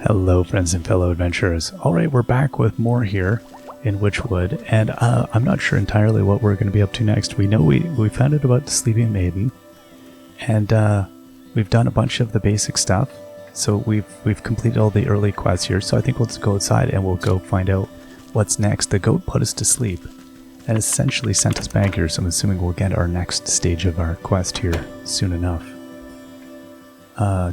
Hello friends and fellow adventurers. Alright, we're back with more here in Wytchwood, and I'm not sure entirely what we're going to be up to next. We know we found out about the Sleeping Maiden, and we've done a bunch of the basic stuff, so we've completed all the early quests here, so I think we'll just go outside and we'll go find out what's next. The goat put us to sleep, and essentially sent us back here, so I'm assuming we'll get our next stage of our quest here soon enough.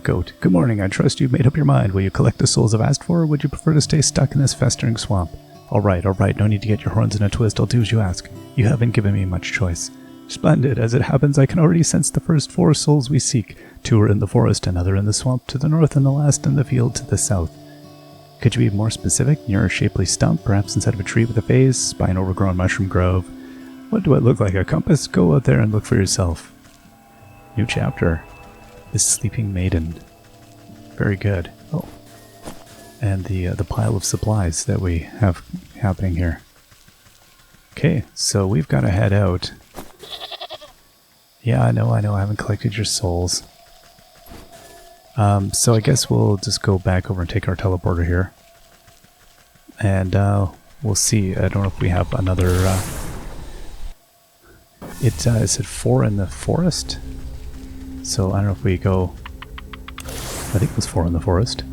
Goat. Good morning, I trust you've made up your mind. Will you collect the souls I've asked for, or would you prefer to stay stuck in this festering swamp? Alright, no need to get your horns in a twist, I'll do as you ask. You haven't given me much choice. Splendid. As it happens, I can already sense the first 4 souls we seek. 2 are in the forest, another in the swamp to the north, and the last in the field to the south. Could you be more specific? Near a shapely stump, perhaps inside of a tree with a vase, by an overgrown mushroom grove. What do I look like, a compass? Go out there and look for yourself. New chapter. The Sleeping Maiden. Very good. Oh. And the pile of supplies that we have happening here. Okay, so we've got to head out. Yeah, I know, I haven't collected your souls. So I guess we'll just go back over and take our teleporter here. And we'll see. I don't know if we have another... it said 4 in the forest. So I don't know if we go... I think it was 4 in the forest.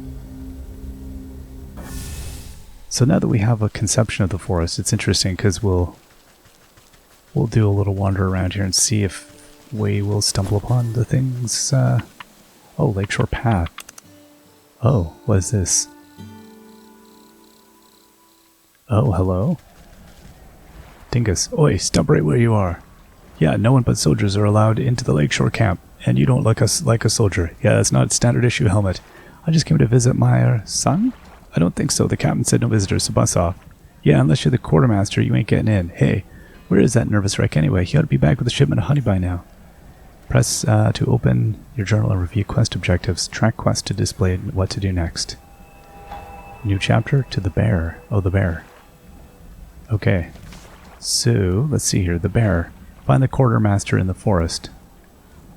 So now that we have a conception of the forest, it's interesting because we'll do a little wander around here and see if we will stumble upon the things. Oh, Lakeshore Path. Oh, what is this? Oh, hello? Dingus. Oi, stop right where you are. Yeah, no one but soldiers are allowed into the Lakeshore camp, and you don't look like a soldier. Yeah, that's not a standard issue helmet. I just came to visit my son? I don't think so. The captain said no visitors, so bus off. Yeah, unless you're the quartermaster, you ain't getting in. Hey, where is that nervous wreck anyway? He ought to be back with a shipment of honey by now. Press to open your journal and review quest objectives. Track quest to display what to do next. New chapter to the bear. Oh, the bear. Okay. So, let's see here. The bear. Find the quartermaster in the forest.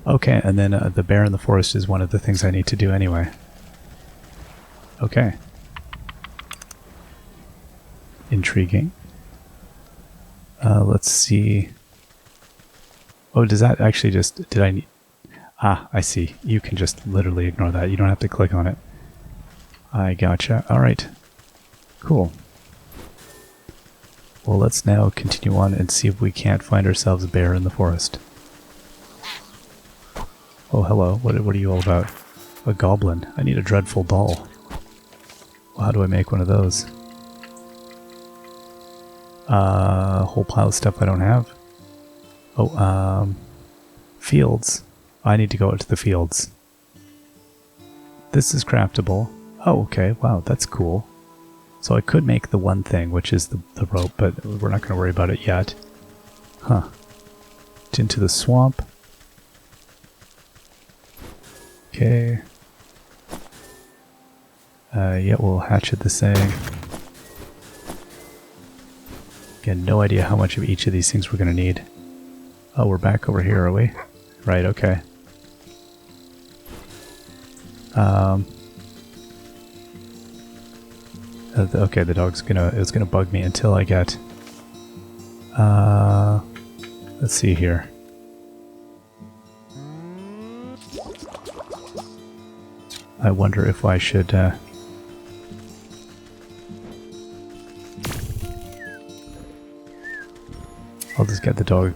Okay, and then the bear in the forest is one of the things I need to do anyway. Okay. Intriguing. Let's see. Oh, does that actually just... Did I need... Ah, I see. You can just literally ignore that. You don't have to click on it. I gotcha. Alright. Cool. Well, let's now continue on and see if we can't find ourselves a bear in the forest. Oh, hello. What are you all about? A goblin. I need a dreadful doll. Well, how do I make one of those? A whole pile of stuff I don't have. Oh, fields. I need to go out to the fields. This is craftable. Oh, okay. Wow, that's cool. So I could make the one thing, which is the rope, but we're not going to worry about it yet. Huh. Into the swamp. Okay. Yeah, we'll hatchet this thing. Again, no idea how much of each of these things we're going to need. Oh, we're back over here, are we? Right, okay. Okay, the dog's it's gonna bug me until I get... let's see here. I wonder if I should, I'll just get the dog,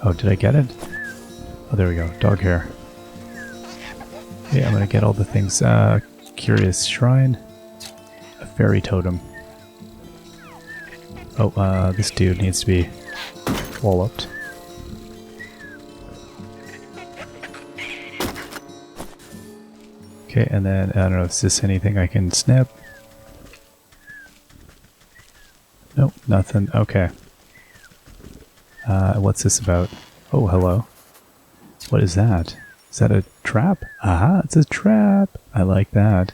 Oh, did I get it? Oh, there we go. Dog hair. Yeah, I'm gonna get all the things. Curious Shrine. A fairy totem. Oh, this dude needs to be walloped. Okay, and then, I don't know, is this anything I can snip? Nope, nothing. Okay. What's this about? Oh, hello. What is that? Is that a trap? Aha, it's a trap! I like that.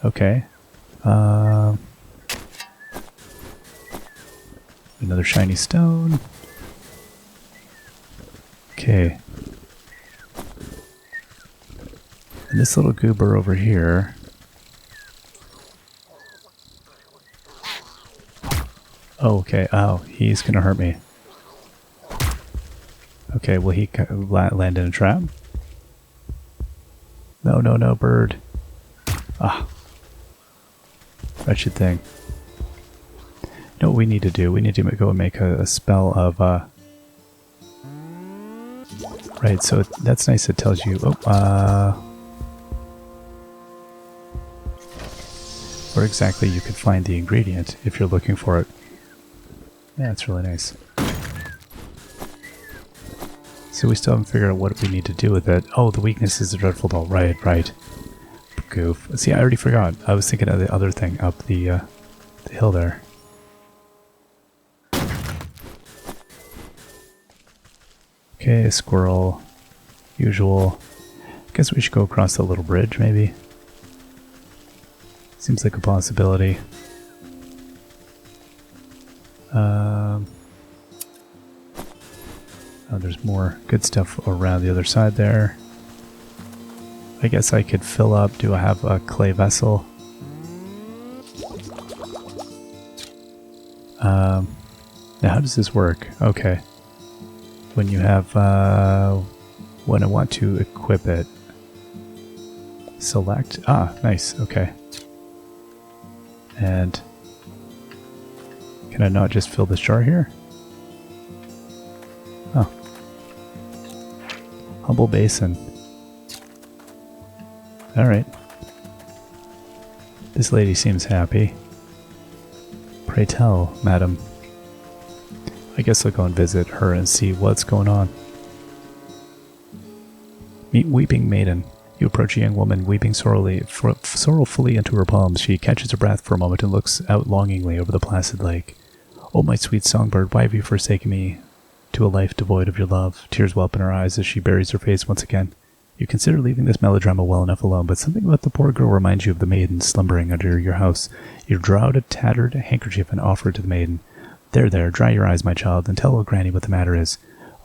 Okay. Another shiny stone. Okay. And this little goober over here... Oh, okay. Oh, he's gonna hurt me. Okay, will he land in a trap? No, no, no, bird. Ah. Wretched thing. You know what we need to do? We need to go and make a spell of, Right, so that's nice. It tells you, where exactly you can find the ingredient if you're looking for it. Yeah, it's really nice. So we still haven't figured out what we need to do with it. Oh, the weakness is a dreadful doll. Right, right. Goof. See, I already forgot. I was thinking of the other thing up the hill there. Okay, squirrel. Usual. Guess we should go across the little bridge, maybe. Seems like a possibility. Oh, there's more good stuff around the other side there. I guess I could fill up. Do I have a clay vessel? Now how does this work? Okay. When you have, when I want to equip it, select. Ah, nice. Okay. And can I not just fill this jar here? Oh. Humble basin. Alright. This lady seems happy. Pray tell, madam. I guess I'll go and visit her and see what's going on. Meet weeping maiden. You approach a young woman weeping sorrowfully into her palms. She catches her breath for a moment and looks out longingly over the placid lake. Oh, my sweet songbird, why have you forsaken me to a life devoid of your love? Tears well up in her eyes as she buries her face once again. You consider leaving this melodrama well enough alone, but something about the poor girl reminds you of the maiden slumbering under your house. You draw out a tattered handkerchief and offer it to the maiden. There, there, dry your eyes, my child, and tell old Granny what the matter is.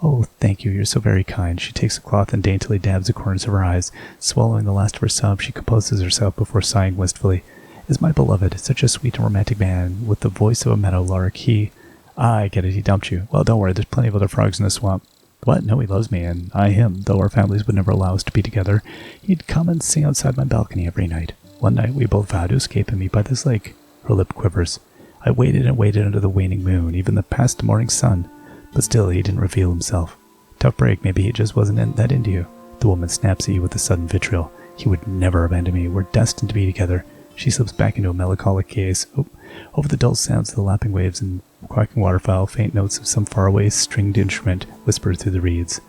Oh, thank you, you're so very kind. She takes a cloth and daintily dabs the corners of her eyes. Swallowing the last of her sobs, she composes herself before sighing wistfully. Is my beloved, such a sweet and romantic man, with the voice of a meadow lark, he... Ah, I get it, he dumped you. Well, don't worry, there's plenty of other frogs in the swamp. What? No, he loves me, and I him, though our families would never allow us to be together. He'd come and sing outside my balcony every night. One night we both vowed to escape and meet by this lake. Her lip quivers. I waited and waited under the waning moon, even the past morning sun, but still he didn't reveal himself. Tough break, maybe he just wasn't that into you. The woman snaps at you with a sudden vitriol. He would never abandon me. We're destined to be together. She slips back into a melancholic gaze. Oh, over the dull sounds of the lapping waves and quacking waterfowl, faint notes of some faraway stringed instrument whisper through the reeds.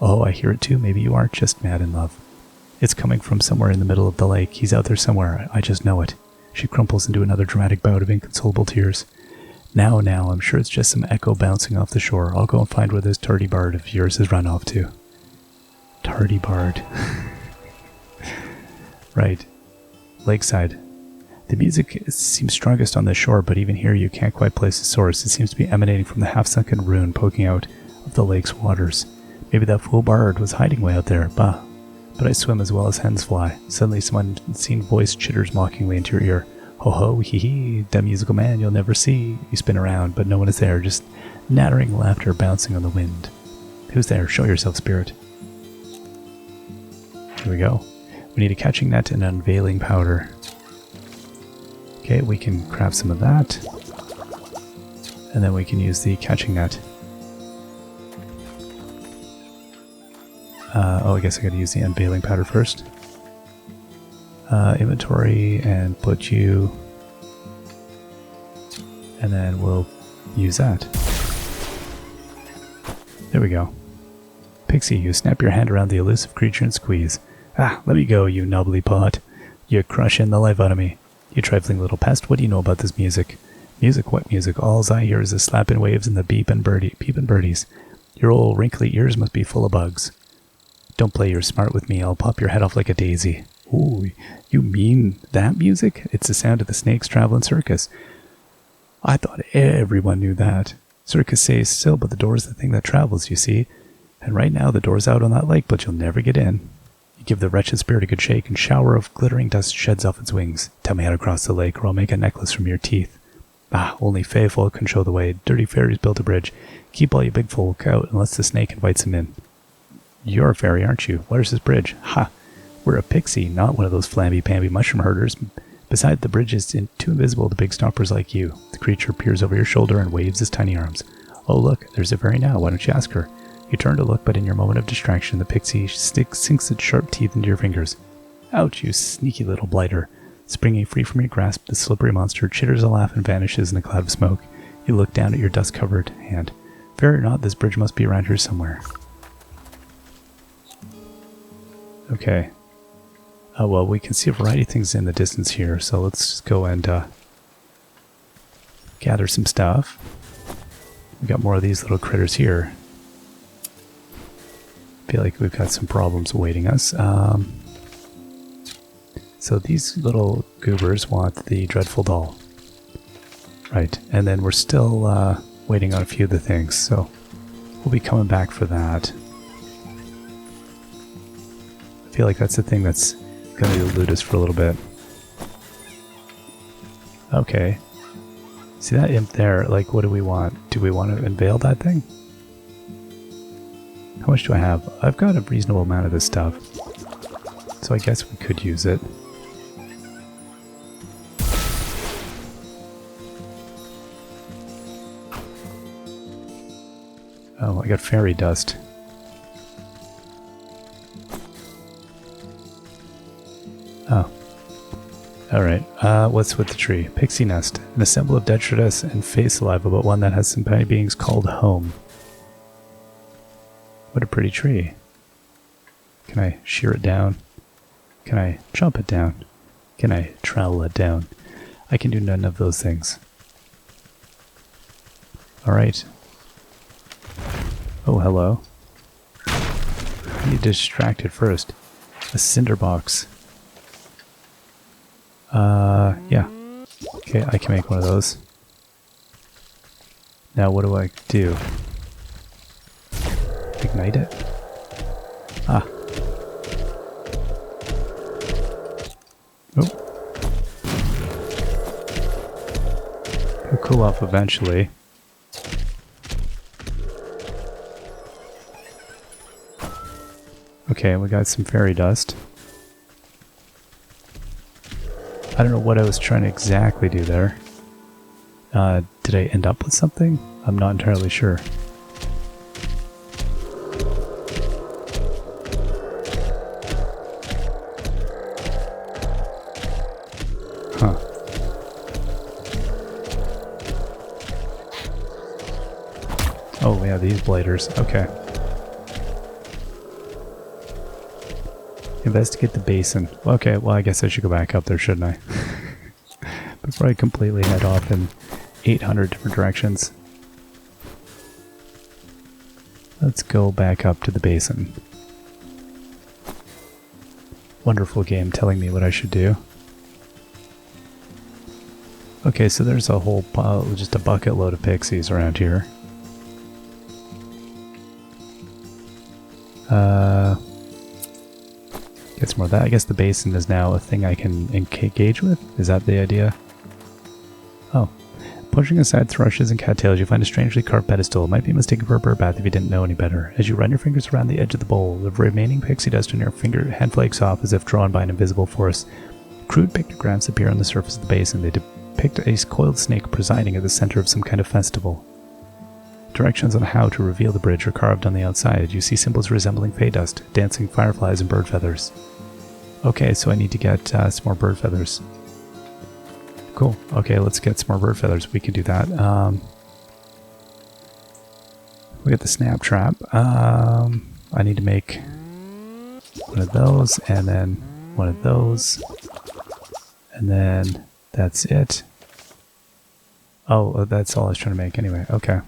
Oh, I hear it too. Maybe you aren't just mad in love. It's coming from somewhere in the middle of the lake. He's out there somewhere. I just know it. She crumples into another dramatic bout of inconsolable tears. Now, I'm sure it's just some echo bouncing off the shore. I'll go and find where this tardy bard of yours has run off to. Tardy bard. Right. Lakeside. The music seems strongest on the shore, but even here you can't quite place the source. It seems to be emanating from the half-sunken ruin poking out of the lake's waters. Maybe that fool bard was hiding way out there. Bah. But I swim as well as hens fly. Suddenly some unseen voice chitters mockingly into your ear. Ho ho, hee hee, that musical man you'll never see. You spin around, but no one is there, just nattering laughter bouncing on the wind. Who's there? Show yourself, spirit. Here we go. We need a catching net and an unveiling powder. Okay, we can craft some of that. And then we can use the catching net. Oh, I guess I gotta use the unveiling powder first. Inventory and put you... And then we'll use that. There we go. Pixie, you snap your hand around the elusive creature and squeeze. Ah, let me go, you knobbly pot. You're crushing the life out of me. You trifling little pest, what do you know about this music? Music? What music? All's I hear is the slapping waves and the peeping birdies. Your old wrinkly ears must be full of bugs. Don't play your smart with me, I'll pop your head off like a daisy. Ooh, you mean that music? It's the sound of the snakes traveling circus. I thought everyone knew that. Circus stays still, but the door's the thing that travels, you see. And right now the door's out on that lake, but you'll never get in. You give the wretched spirit a good shake, and shower of glittering dust sheds off its wings. Tell me how to cross the lake, or I'll make a necklace from your teeth. Ah, only Fayfolk can show the way. Dirty fairies built a bridge. Keep all you big folk out unless the snake invites them in. You're a fairy, aren't you? Where's this bridge? Ha! We're a pixie, not one of those flamby-pamby mushroom herders. Besides, the bridge is too invisible to big stompers like you. The creature peers over your shoulder and waves his tiny arms. Oh, look, there's a fairy now. Why don't you ask her? You turn to look, but in your moment of distraction, the pixie sinks its sharp teeth into your fingers. Ouch, you sneaky little blighter. Springing free from your grasp, the slippery monster chitters a laugh and vanishes in a cloud of smoke. You look down at your dust-covered hand. Fair or not, this bridge must be around here somewhere. Okay. Oh, well, we can see a variety of things in the distance here, so let's just go and gather some stuff. We got more of these little critters here. Feel like we've got some problems awaiting us. So these little goobers want the dreadful doll. Right, and then we're still waiting on a few of the things, so we'll be coming back for that. I feel like that's the thing that's going to elude us for a little bit. Okay. See that imp there? Like, what do we want? Do we want to unveil that thing? How much do I have? I've got a reasonable amount of this stuff. So I guess we could use it. Oh, I got fairy dust. Oh. Alright, what's with the tree? Pixie nest. An assemble of dead shards and face saliva, but one that has some tiny beings called home. What a pretty tree. Can I shear it down? Can I chop it down? Can I trowel it down? I can do none of those things. Alright. Oh, hello. I need to distract it first. A cinder box. Yeah. Okay, I can make one of those. Now what do I do? Ignite it? Ah. Oh. It'll cool off eventually. Okay, we got some fairy dust. I don't know what I was trying to exactly do there. Did I end up with something? I'm not entirely sure. Huh. Oh yeah, these bladers. Okay. Investigate the basin. Okay, well I guess I should go back up there, shouldn't I? Before I completely head off in 800 different directions. Let's go back up to the basin. Wonderful game telling me what I should do. Okay, so there's a whole pile, just a bucket load of pixies around here. Get some more of that. I guess the basin is now a thing I can engage with? Is that the idea? Oh. Pushing aside thrushes and cattails, you find a strangely carved pedestal. It might be mistaken for a bird bath if you didn't know any better. As you run your fingers around the edge of the bowl, the remaining pixie dust on your hand flakes off as if drawn by an invisible force. Crude pictograms appear on the surface of the basin. They depict a coiled snake presiding at the center of some kind of festival. Directions on how to reveal the bridge are carved on the outside. You see symbols resembling fey dust, dancing fireflies, and bird feathers. Okay, so I need to get some more bird feathers. Cool. Okay, let's get some more bird feathers. We can do that. We got the snap trap. I need to make one of those, and then one of those. And then that's it. Oh, that's all I was trying to make anyway. Okay.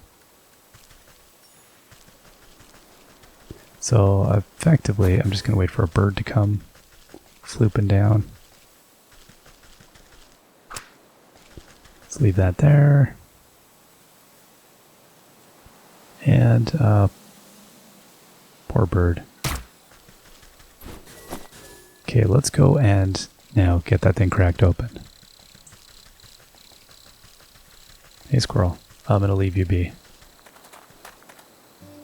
So effectively, I'm just going to wait for a bird to come flooping down. Let's leave that there. And poor bird. Okay, let's go and now get that thing cracked open. Hey, squirrel. I'm gonna leave you be.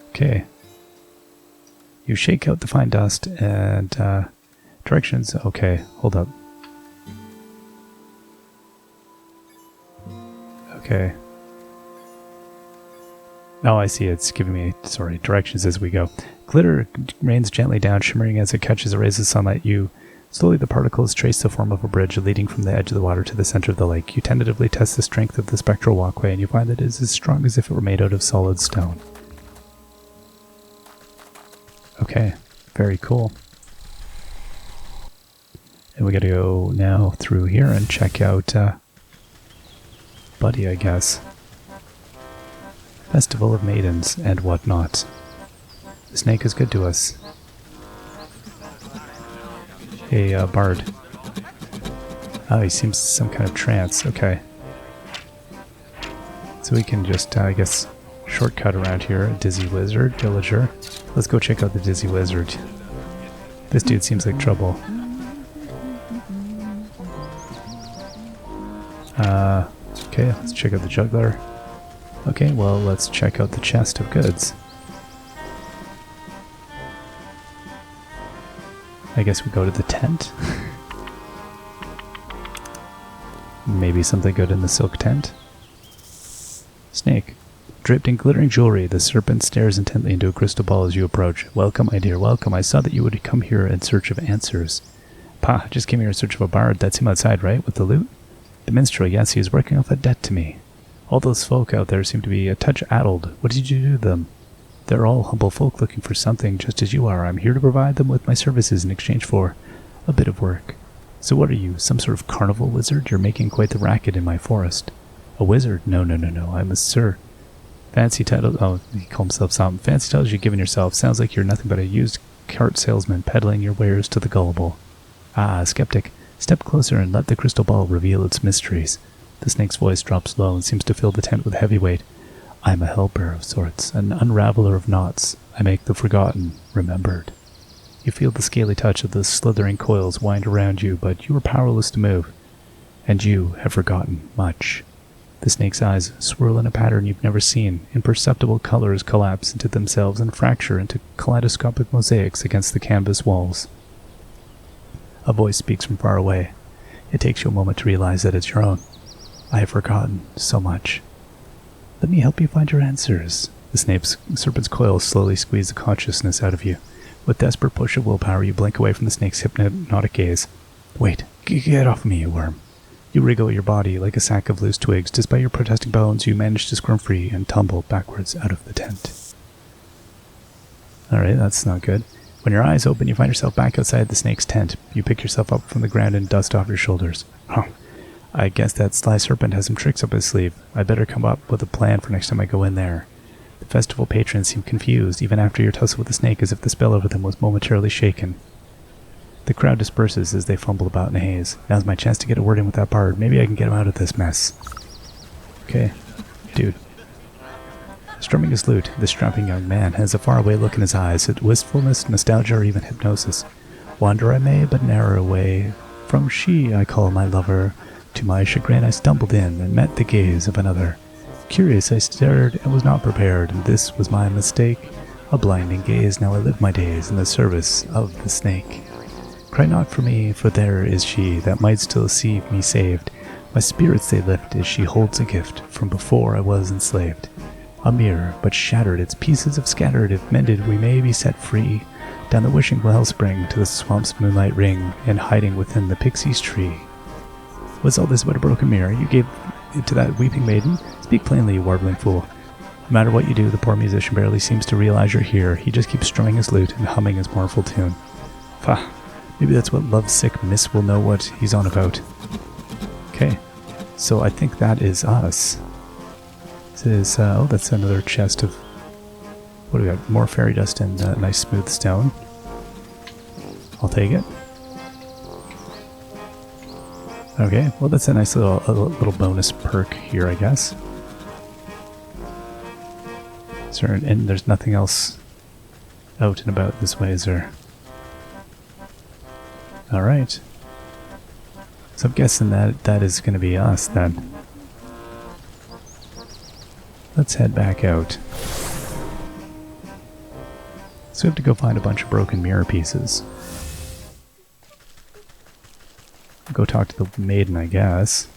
Okay. You shake out the fine dust and directions. Okay, hold up. Okay. Oh, I see. It's giving me, sorry, directions as we go. Glitter rains gently down, shimmering as it catches a rays of sunlight. Slowly the particles trace the form of a bridge leading from the edge of the water to the center of the lake. You tentatively test the strength of the spectral walkway, and you find that it is as strong as if it were made out of solid stone. Okay, very cool. And we gotta go now through here and check out Buddy, I guess. Festival of Maidens and whatnot. The snake is good to us. Hey, bard. Oh, he seems some kind of trance. Okay. So we can just, I guess, shortcut around here. Dizzy Wizard, Villager. Let's go check out the Dizzy Wizard. This dude seems like trouble. Okay, let's check out the juggler. Okay, well, let's check out the chest of goods. I guess we go to the tent. Maybe something good in the silk tent. Snake. Draped in glittering jewelry, the serpent stares intently into a crystal ball as you approach. Welcome, my dear, welcome. I saw that you would come here in search of answers. Pa, just came here in search of a bard. That's him outside, right? With the loot? The minstrel, yes, he is working off a debt to me. All those folk out there seem to be a touch addled. What did you do to them? They're all humble folk looking for something, just as you are. I'm here to provide them with my services in exchange for a bit of work. So what are you, some sort of carnival wizard? You're making quite the racket in my forest. A wizard? No, I'm a sir. Fancy title. Oh, he called himself something. Fancy titles you've given yourself. Sounds like you're nothing but a used cart salesman peddling your wares to the gullible. Ah, skeptic. Step closer and let the crystal ball reveal its mysteries. The snake's voice drops low and seems to fill the tent with heavy weight. I am a helper of sorts, an unraveler of knots. I make the forgotten remembered. You feel the scaly touch of the slithering coils wind around you, but you are powerless to move. And you have forgotten much. The snake's eyes swirl in a pattern you've never seen. Imperceptible colors collapse into themselves and fracture into kaleidoscopic mosaics against the canvas walls. A voice speaks from far away. It takes you a moment to realize that it's your own. I have forgotten so much. Let me help you find your answers. The serpent's coils slowly squeeze the consciousness out of you. With desperate push of willpower, you blink away from the snake's hypnotic gaze. Wait, get off me, you worm. You wriggle your body like a sack of loose twigs. Despite your protesting bones, you manage to squirm free and tumble backwards out of the tent. Alright, that's not good. When your eyes open, you find yourself back outside the snake's tent. You pick yourself up from the ground and dust off your shoulders. Oh, I guess that sly serpent has some tricks up his sleeve. I better come up with a plan for next time I go in there. The festival patrons seem confused, even after your tussle with the snake, as if the spell over them was momentarily shaken. The crowd disperses as they fumble about in the haze. Now's my chance to get a word in with that bard. Maybe I can get him out of this mess. Okay, dude. Strumming his lute, the strapping young man has a faraway look in his eyes, wistfulness, nostalgia, or even hypnosis. Wander I may, but narrow away. From she I call my lover. To my chagrin I stumbled in and met the gaze of another. Curious I stared and was not prepared, and this was my mistake. A blinding gaze, now I live my days in the service of the snake. Cry not for me, for there is she that might still see me saved. My spirits they lift as she holds a gift from before I was enslaved. A mirror, but shattered, its pieces have scattered. If mended, we may be set free. Down the wishing wellspring to the swamp's moonlight ring, and hiding within the pixie's tree. What's all this about a broken mirror? You gave it to that weeping maiden? Speak plainly, you warbling fool. No matter what you do, the poor musician barely seems to realize you're here. He just keeps strumming his lute and humming his mournful tune. Pah, maybe that's what lovesick miss will know what he's on about. Okay, so I think that is us. This is, oh, that's another chest of, what do we got? More fairy dust and nice smooth stone. I'll take it. Okay, well that's a nice little bonus perk here, I guess. And there's nothing else out and about this way, is there? Alright. So I'm guessing that is going to be us then. Let's head back out. So we have to go find a bunch of broken mirror pieces. Go talk to the maiden, I guess.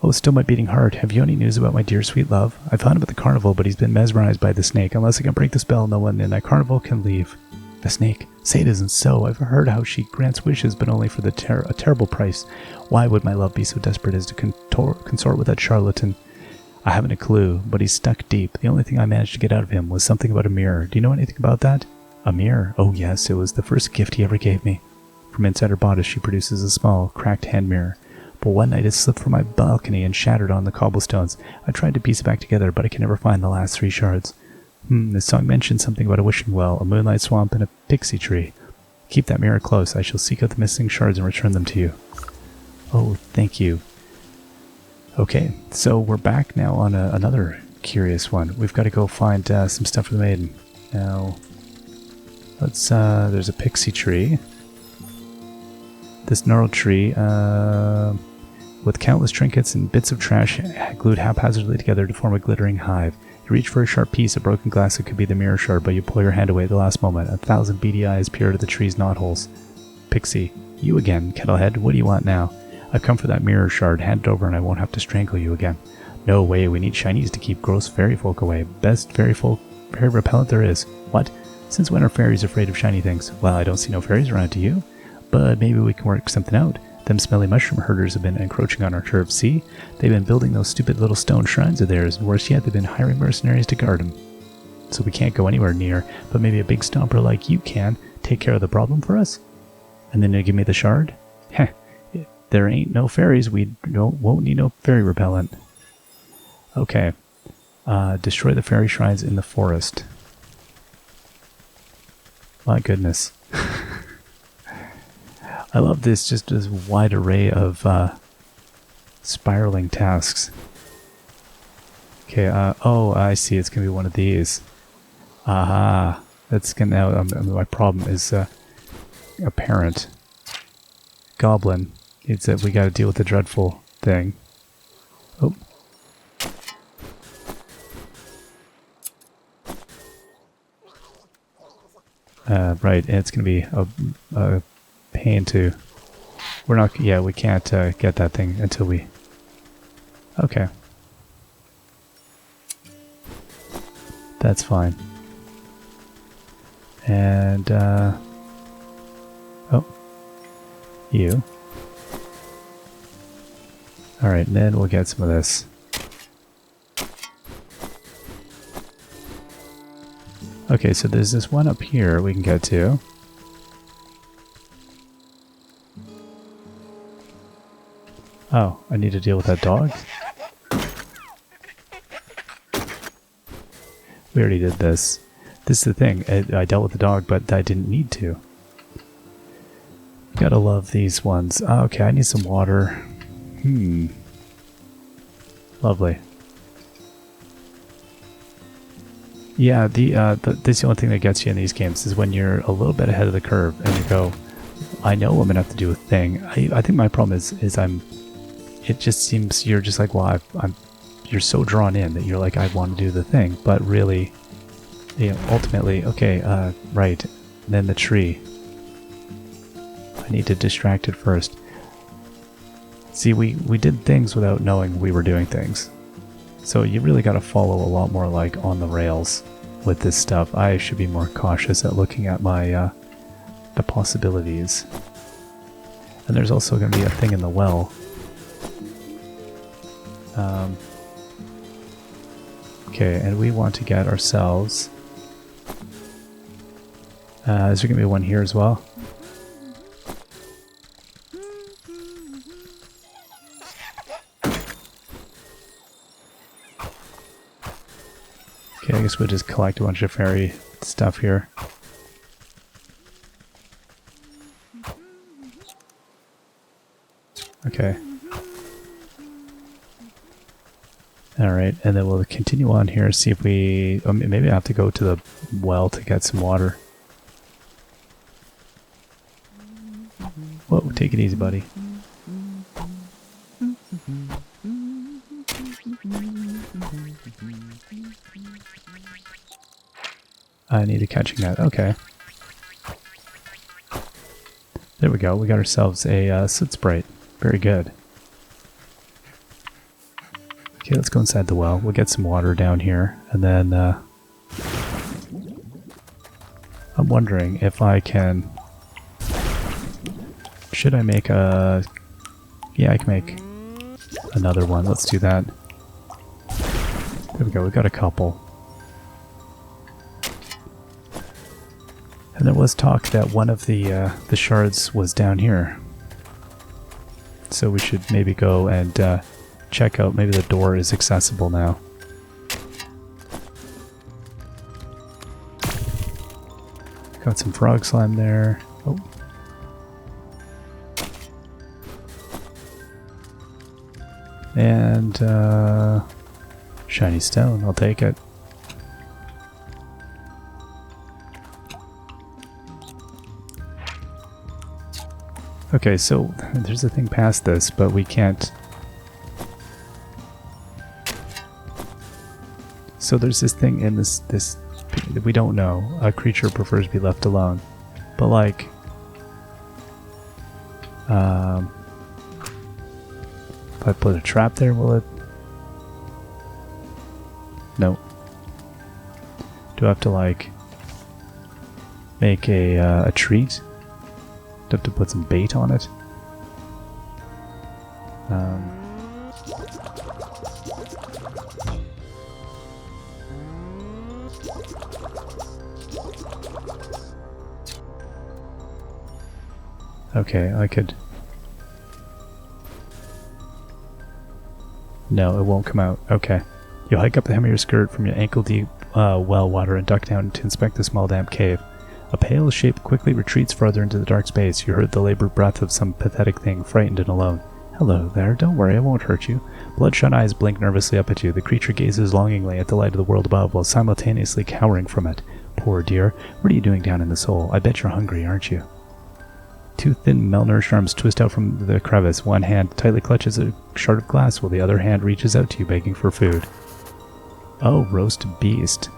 Oh, still my beating heart. Have you any news about my dear sweet love? I found him at the carnival, but he's been mesmerized by the snake. Unless I can break the spell, no one in that carnival can leave. The snake? Say it isn't so. I've heard how she grants wishes, but only for a terrible price. Why would my love be so desperate as to consort with that charlatan? I haven't a clue, but he's stuck deep. The only thing I managed to get out of him was something about a mirror. Do you know anything about that? A mirror? Oh yes, it was the first gift he ever gave me. From inside her bodice she produces a small, cracked hand mirror. But one night it slipped from my balcony and shattered on the cobblestones. I tried to piece it back together, but I can never find the last 3 shards. This song mentions something about a wishing well, a moonlight swamp, and a pixie tree. Keep that mirror close. I shall seek out the missing shards and return them to you. Oh, thank you. Okay, so we're back now on another curious one. We've got to go find some stuff for the maiden. Now, let's, there's a pixie tree. This gnarled tree, with countless trinkets and bits of trash glued haphazardly together to form a glittering hive. You reach for a sharp piece of broken glass that could be the mirror shard, but you pull your hand away at the last moment. 1,000 beady eyes peer out of the tree's knotholes. Pixie, you again, Kettlehead. What do you want now? I've come for that mirror shard. Hand it over and I won't have to strangle you again. No way, we need shinies to keep gross fairy folk away. Best fairy repellent there is. What? Since when are fairies afraid of shiny things? Well, I don't see no fairies around, do you? But maybe we can work something out. Them smelly mushroom herders have been encroaching on our turf. See? They've been building those stupid little stone shrines of theirs, and worse yet, they've been hiring mercenaries to guard them. So we can't go anywhere near, but maybe a big stomper like you can take care of the problem for us? And then you give me the shard? Heh. There ain't no fairies, we won't need no fairy repellent. Okay. Destroy the fairy shrines in the forest. My goodness. I love this wide array of spiraling tasks. Okay, oh, I see, it's gonna be one of these. Aha. That's gonna, my problem is apparent. Goblin. It's that we gotta deal with the dreadful thing. Oh. Right, and it's gonna be a pain to... We're not... Yeah, we can't get that thing until we... Okay. That's fine. And, oh. You. Alright, and then we'll get some of this. Okay, so there's this one up here we can get to. Oh, I need to deal with that dog? We already did this. This is the thing, I dealt with the dog, but I didn't need to. Gotta love these ones. Okay, I need some water. Lovely. Yeah, this is the only thing that gets you in these games is when you're a little bit ahead of the curve and you go, I know I'm gonna have to do a thing. I think my problem is it just seems you're just like, well, you're so drawn in that you're like, I want to do the thing, but really, you know, ultimately, okay, right, then the tree. I need to distract it first. See, we did things without knowing we were doing things. So you really got to follow a lot more like on the rails with this stuff. I should be more cautious at looking at my the possibilities. And there's also going to be a thing in the well. Okay, and we want to get ourselves... is there going to be one here as well? Okay, I guess we'll just collect a bunch of fairy stuff here. Okay. Alright, and then we'll continue on here, see if we... maybe I have to go to the well to get some water. Whoa, take it easy, buddy. I need a catching net. Okay. There we go. We got ourselves a soot sprite. Very good. Okay, let's go inside the well. We'll get some water down here. And then I'm wondering if I can... Should I make a... Yeah, I can make another one. Let's do that. There we go. We've got a couple. And there was talk that one of the shards was down here. So we should maybe go and check out. Maybe the door is accessible now. Got some frog slime there. Oh. And shiny stone. I'll take it. Okay, so there's a thing past this, but we can't... So there's this thing in this we don't know. A creature prefers to be left alone. But like... if I put a trap there, will it... No. Do I have to like... make a treat? Do I have to put some bait on it? Okay, I could... No, it won't come out. Okay. You hike up the hem of your skirt from your ankle-deep well water and duck down to inspect the small damp cave. A pale shape quickly retreats farther into the dark space. You heard the labored breath of some pathetic thing, frightened and alone. Hello there, don't worry, I won't hurt you. Bloodshot eyes blink nervously up at you. The creature gazes longingly at the light of the world above while simultaneously cowering from it. Poor dear, what are you doing down in this hole? I bet you're hungry, aren't you? Two thin, malnourished arms twist out from the crevice. One hand tightly clutches a shard of glass while the other hand reaches out to you, begging for food. Oh, roast beast.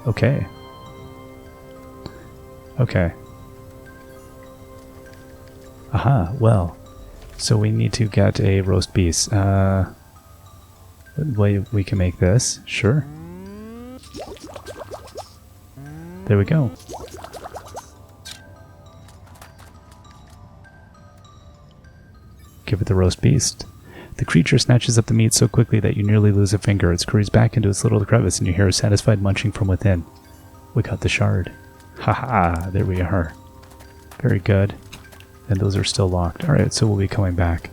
Okay. Okay. Aha, well. So we need to get a roast beast. We can make this. Sure. There we go. Give it the roast beast. The creature snatches up the meat so quickly that you nearly lose a finger. It scurries back into its little crevice and you hear a satisfied munching from within. We got the shard. Haha, there we are. Very good. And those are still locked. Alright, so we'll be coming back.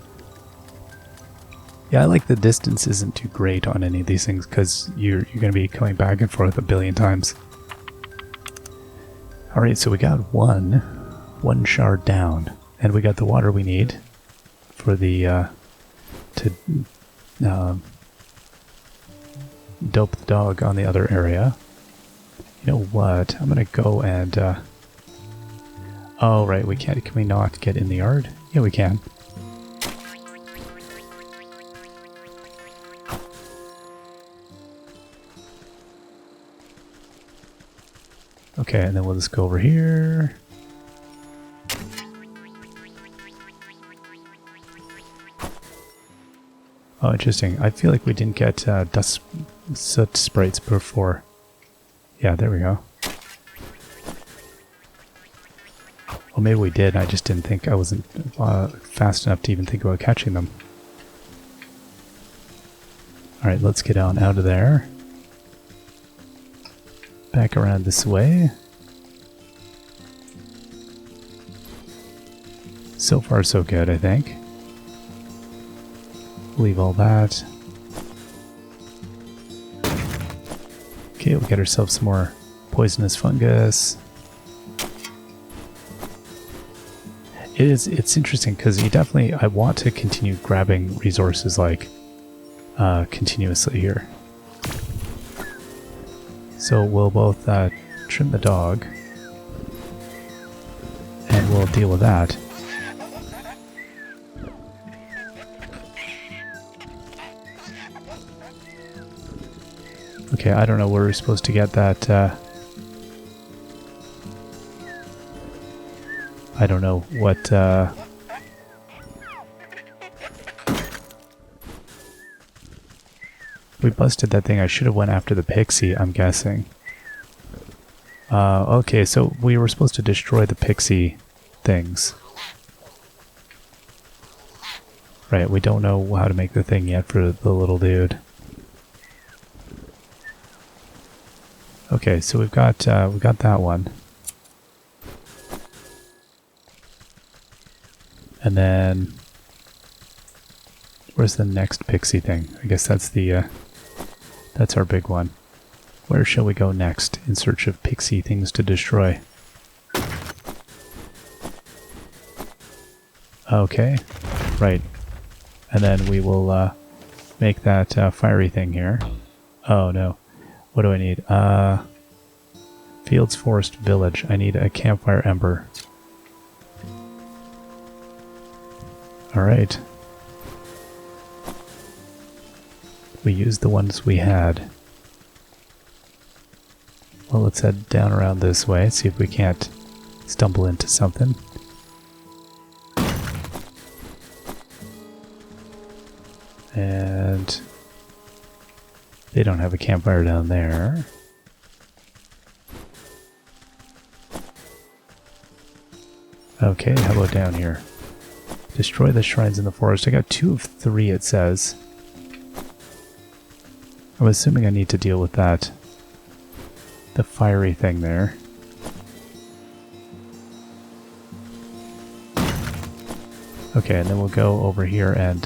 Yeah, I like the distance isn't too great on any of these things because you're going to be coming back and forth a billion times. Alright, so we got one shard down. And we got the water we need for the, dope the dog on the other area. You know what? I'm gonna go and, oh, right, we can't. Can we not get in the yard? Yeah, we can. Okay, and then we'll just go over here. Oh, interesting. I feel like we didn't get dust soot sprites before. Yeah, there we go. Well, maybe we did. I just didn't think I wasn't fast enough to even think about catching them. Alright, let's get on out of there. Back around this way. So far, so good, I think. Leave all that. Okay, we'll get ourselves some more poisonous fungus. It's interesting because I want to continue grabbing resources like continuously here. So we'll both trim the dog and we'll deal with that. Okay, I don't know where we're supposed to get that, I don't know what, we busted that thing. I should have went after the pixie, I'm guessing. Okay, so we were supposed to destroy the pixie things. Right, we don't know how to make the thing yet for the little dude. Okay, so we got that one. And then where's the next pixie thing? I guess that's the that's our big one. Where shall we go next in search of pixie things to destroy? Okay, right. And then we will make that fiery thing here. Oh no. What do I need? Fields, forest, village. I need a campfire ember. Alright. We used the ones we had. Well, let's head down around this way, see if we can't stumble into something. And they don't have a campfire down there. Okay, how about down here? Destroy the shrines in the forest. I got 2 of 3, it says. I'm assuming I need to deal with that. The fiery thing there. Okay, and then we'll go over here and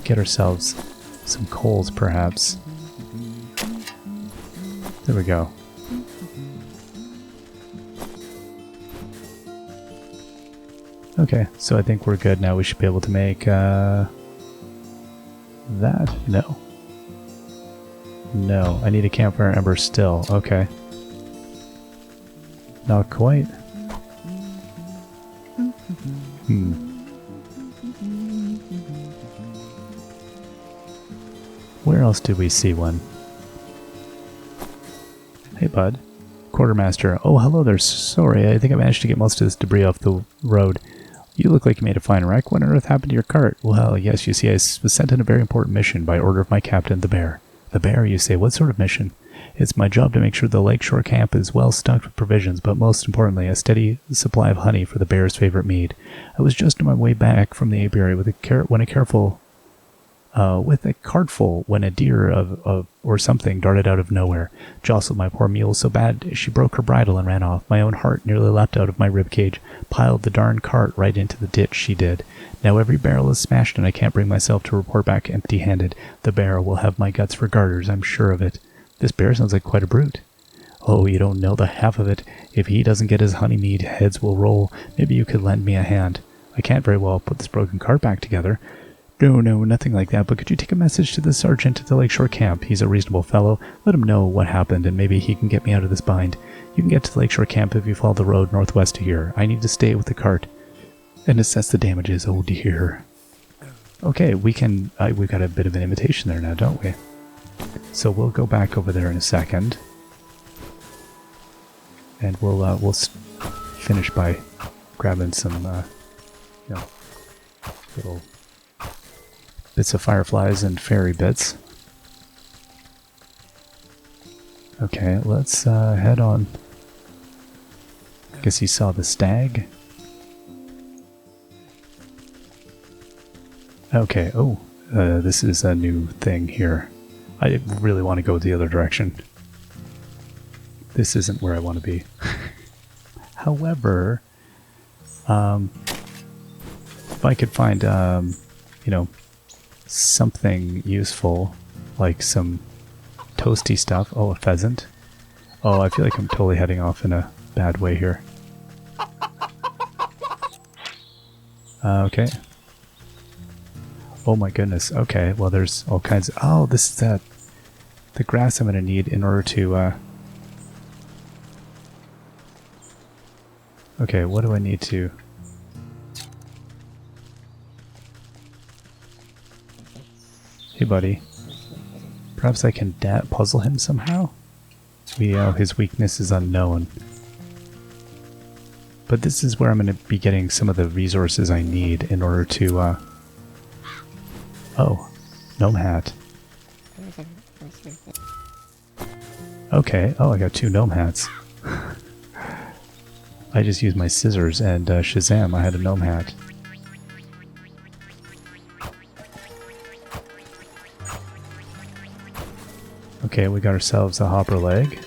get ourselves some coals, perhaps. There we go. Okay, so I think we're good now. We should be able to make that. No. No, I need a campfire ember still. Okay. Not quite. Where else did we see one? Hey, bud. Quartermaster. Oh, hello there. Sorry, I think I managed to get most of this debris off the road. You look like you made a fine wreck. What on earth happened to your cart? Well, yes, you see, I was sent on a very important mission by order of my captain, the bear. The bear, you say? What sort of mission? It's my job to make sure the lakeshore camp is well stocked with provisions, but most importantly, a steady supply of honey for the bear's favorite mead. I was just on my way back from the apiary with a cartful when a deer or something darted out of nowhere, jostled my poor mule so bad she broke her bridle and ran off. My own heart nearly leapt out of my ribcage, piled the darn cart right into the ditch, she did. Now every barrel is smashed and I can't bring myself to report back empty-handed. The bear will have my guts for garters, I'm sure of it. This bear sounds like quite a brute. Oh, you don't know the half of it. If he doesn't get his honey mead, heads will roll. Maybe you could lend me a hand. I can't very well put this broken cart back together. No, nothing like that, but could you take a message to the sergeant at the Lakeshore Camp? He's a reasonable fellow. Let him know what happened, and maybe he can get me out of this bind. You can get to the Lakeshore Camp if you follow the road northwest to here. I need to stay with the cart and assess the damages. Oh dear. Okay, we can... we've got a bit of an invitation there now, don't we? So we'll go back over there in a second. And we'll finish by grabbing some, little bits of fireflies and fairy bits. Okay, let's head on. I guess you saw the stag. Okay, oh, this is a new thing here. I really want to go the other direction. This isn't where I want to be. However, if I could find, something useful, like some toasty stuff. Oh, a pheasant. Oh, I feel like I'm totally heading off in a bad way here. Okay. Oh my goodness. Okay, well there's all kinds of... Oh, this is the grass I'm going to need in order to... Okay, what do I need to... Hey buddy. Perhaps I can puzzle him somehow? His weakness is unknown. But this is where I'm going to be getting some of the resources I need in order to, Oh, gnome hat. Okay, oh, I got 2 gnome hats. I just used my scissors and Shazam, I had a gnome hat. Okay, we got ourselves a hopper leg.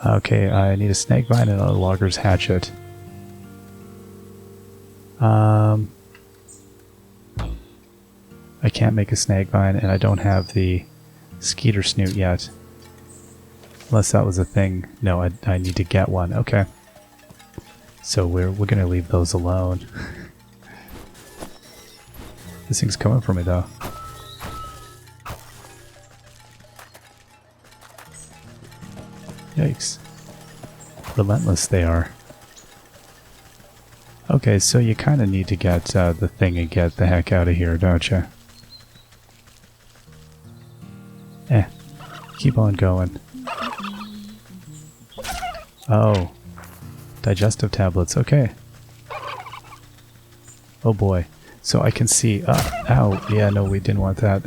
Okay, I need a snake vine and a logger's hatchet. I can't make a snake vine, and I don't have the skeeter snoot yet. Unless that was a thing. No, I need to get one. Okay. So we're gonna leave those alone. This thing's coming for me, though. Yikes. Relentless they are. Okay, so you kind of need to get the thing and get the heck out of here, don't you? Keep on going. Oh. Digestive tablets, okay. Oh boy. So I can see... ow. Yeah, no, we didn't want that.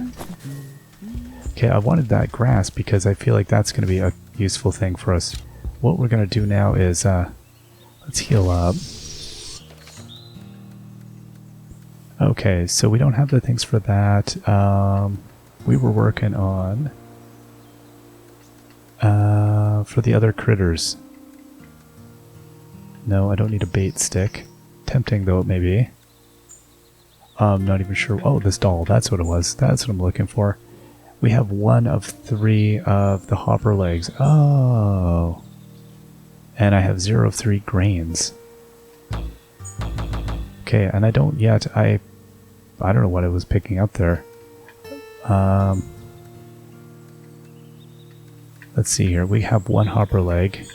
Okay, I wanted that grass because I feel like that's going to be a useful thing for us. What we're going to do now is... let's heal up. Okay, so we don't have the things for that. We were working on... for the other critters. No, I don't need a bait stick. Tempting though it may be. I'm not even sure. Oh, this doll. That's what it was. That's what I'm looking for. We have 1 of 3 of the hopper legs. Oh. And I have 0 of 3 grains. Okay, and I don't yet. I don't know what I was picking up there. Let's see here. We have 1 hopper leg.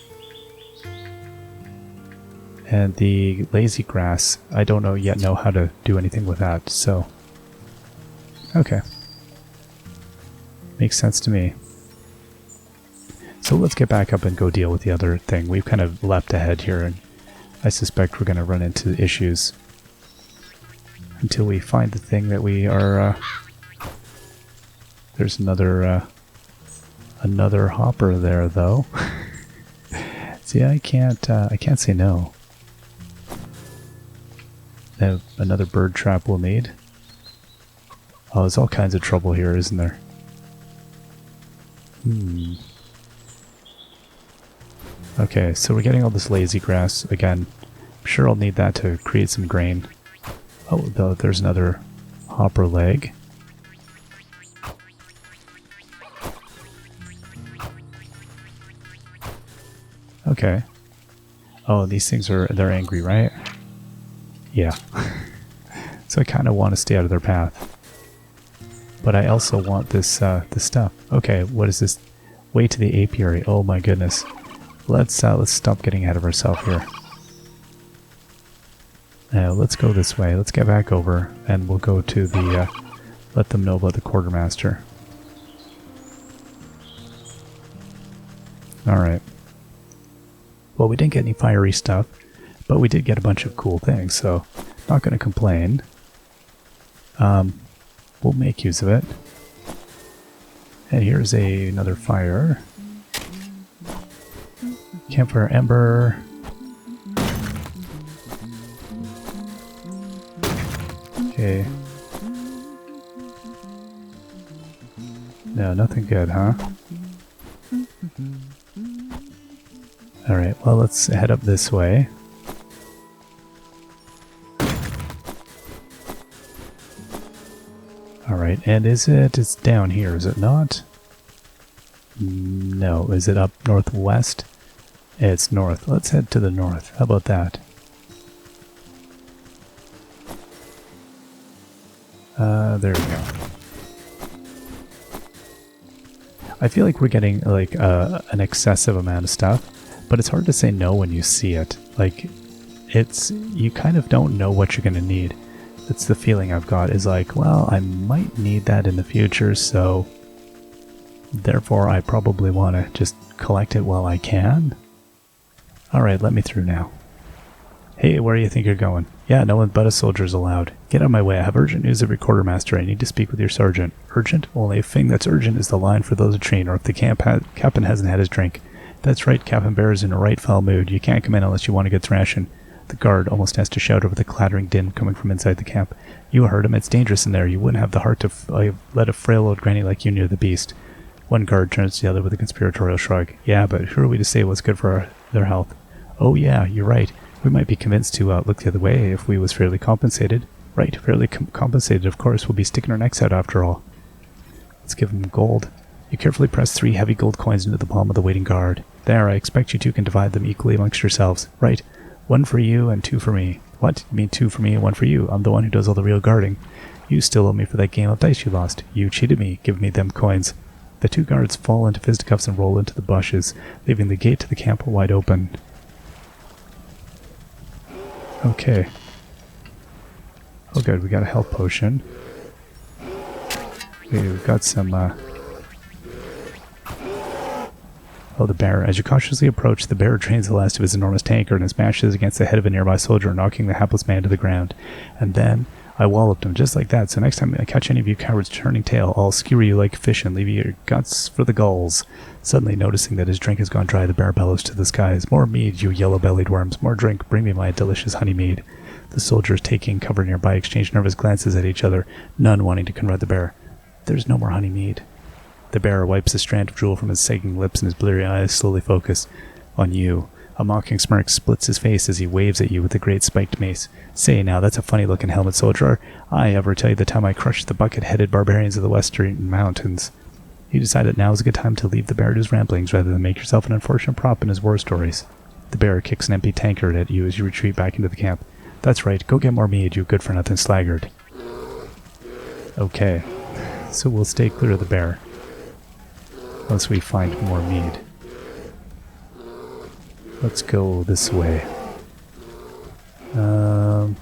And the lazy grass, I don't know how to do anything with that, so... Okay. Makes sense to me. So let's get back up and go deal with the other thing. We've kind of leapt ahead here, and I suspect we're going to run into issues until we find the thing that we are... There's another hopper there, though. See, I can't say no. Another bird trap we'll need. Oh, there's all kinds of trouble here, isn't there? Okay, so we're getting all this lazy grass again. I'm sure I'll need that to create some grain. Oh, there's another hopper leg. Okay. Oh, these things they're angry, right? Yeah. So I kind of want to stay out of their path. But I also want this stuff. Okay, what is this? Way to the apiary. Oh my goodness. Let's stop getting ahead of ourselves here. Now let's go this way. Let's get back over, and we'll go to the let them know about the quartermaster. All right. Well, we didn't get any fiery stuff, but we did get a bunch of cool things, so not going to complain. We'll make use of it. And here's another fire. Campfire ember. Okay. No, nothing good, huh? Alright, well, let's head up this way. Alright, and it's down here, is it not? No, is it up northwest? It's north. Let's head to the north. How about that? There we go. I feel like we're getting like an excessive amount of stuff, but it's hard to say no when you see it. Like, you kind of don't know what you're going to need. That's the feeling I've got, is like, well, I might need that in the future, so therefore I probably want to just collect it while I can. Alright, let me through now. Hey, where do you think you're going? Yeah, no one but a soldier's allowed. Get out of my way, I have urgent news of your quartermaster. I need to speak with your sergeant. Urgent? Only a thing that's urgent is the line for those at train, or if the captain hasn't had his drink. That's right, Captain Bear is in a right foul mood. You can't come in unless you want to get thrashing. The guard almost has to shout over the clattering din coming from inside the camp. You heard him, it's dangerous in there. You wouldn't have the heart to let a frail old granny like you near the beast. One guard turns to the other with a conspiratorial shrug. Yeah, but who are we to say what's good for their health? Oh yeah, you're right. We might be convinced to look the other way if we was fairly compensated. Right, fairly compensated, of course. We'll be sticking our necks out after all. Let's give them gold. You carefully press 3 heavy gold coins into the palm of the waiting guard. There, I expect you two can divide them equally amongst yourselves. Right. 1 for you and 2 for me. What? You mean 2 for me and 1 for you? I'm the one who does all the real guarding. You still owe me for that game of dice you lost. You cheated me. Give me them coins. The 2 guards fall into fisticuffs and roll into the bushes, leaving the gate to the camp wide open. Okay. Oh good, we got a health potion. Okay, we've got some, Oh, the bear. As you cautiously approach, the bear drains the last of his enormous tankard and smashes against the head of a nearby soldier, knocking the hapless man to the ground. And then I walloped him just like that, so next time I catch any of you cowards turning tail, I'll skewer you like fish and leave you your guts for the gulls. Suddenly noticing that his drink has gone dry, the bear bellows to the skies. More mead, you yellow-bellied worms. More drink. Bring me my delicious honey mead. The soldiers, taking cover nearby, exchange nervous glances at each other, none wanting to confront the bear. There's no more honey mead. The bear wipes a strand of drool from his sagging lips and his bleary eyes slowly focus on you. A mocking smirk splits his face as he waves at you with the great spiked mace. Say now, that's a funny-looking helmet, soldier. I ever tell you the time I crushed the bucket-headed barbarians of the western mountains. You decide that now is a good time to leave the bear to his ramblings rather than make yourself an unfortunate prop in his war stories. The bear kicks an empty tankard at you as you retreat back into the camp. That's right, go get more mead, you good-for-nothing sluggard. Okay, so we'll stay clear of the bear. Once we find more mead. Let's go this way. We'll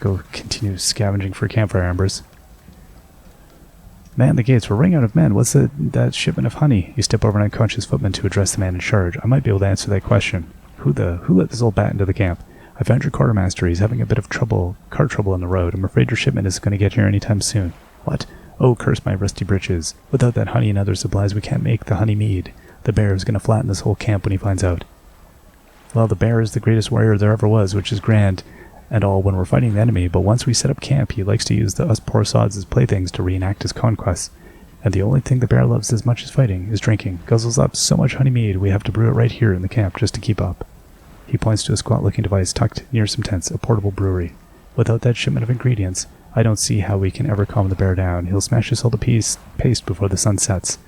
go continue scavenging for campfire embers. Man the gates, we're running out of men. What's that shipment of honey? You step over an unconscious footman to address the man in charge. I might be able to answer that question. Who let this old bat into the camp? I found your quartermaster. He's having a bit of car trouble on the road. I'm afraid your shipment isn't going to get here anytime soon. What? Oh, curse my rusty breeches. Without that honey and other supplies, we can't make the honey mead. The bear is going to flatten this whole camp when he finds out. Well, the bear is the greatest warrior there ever was, which is grand and all when we're fighting the enemy, but once we set up camp, he likes to use us poor sods as playthings to reenact his conquests. And the only thing the bear loves as much as fighting is drinking. Guzzles up so much honey mead, we have to brew it right here in the camp just to keep up. He points to a squat-looking device tucked near some tents, a portable brewery. Without that shipment of ingredients, I don't see how we can ever calm the bear down. He'll smash us all to paste before the sun sets.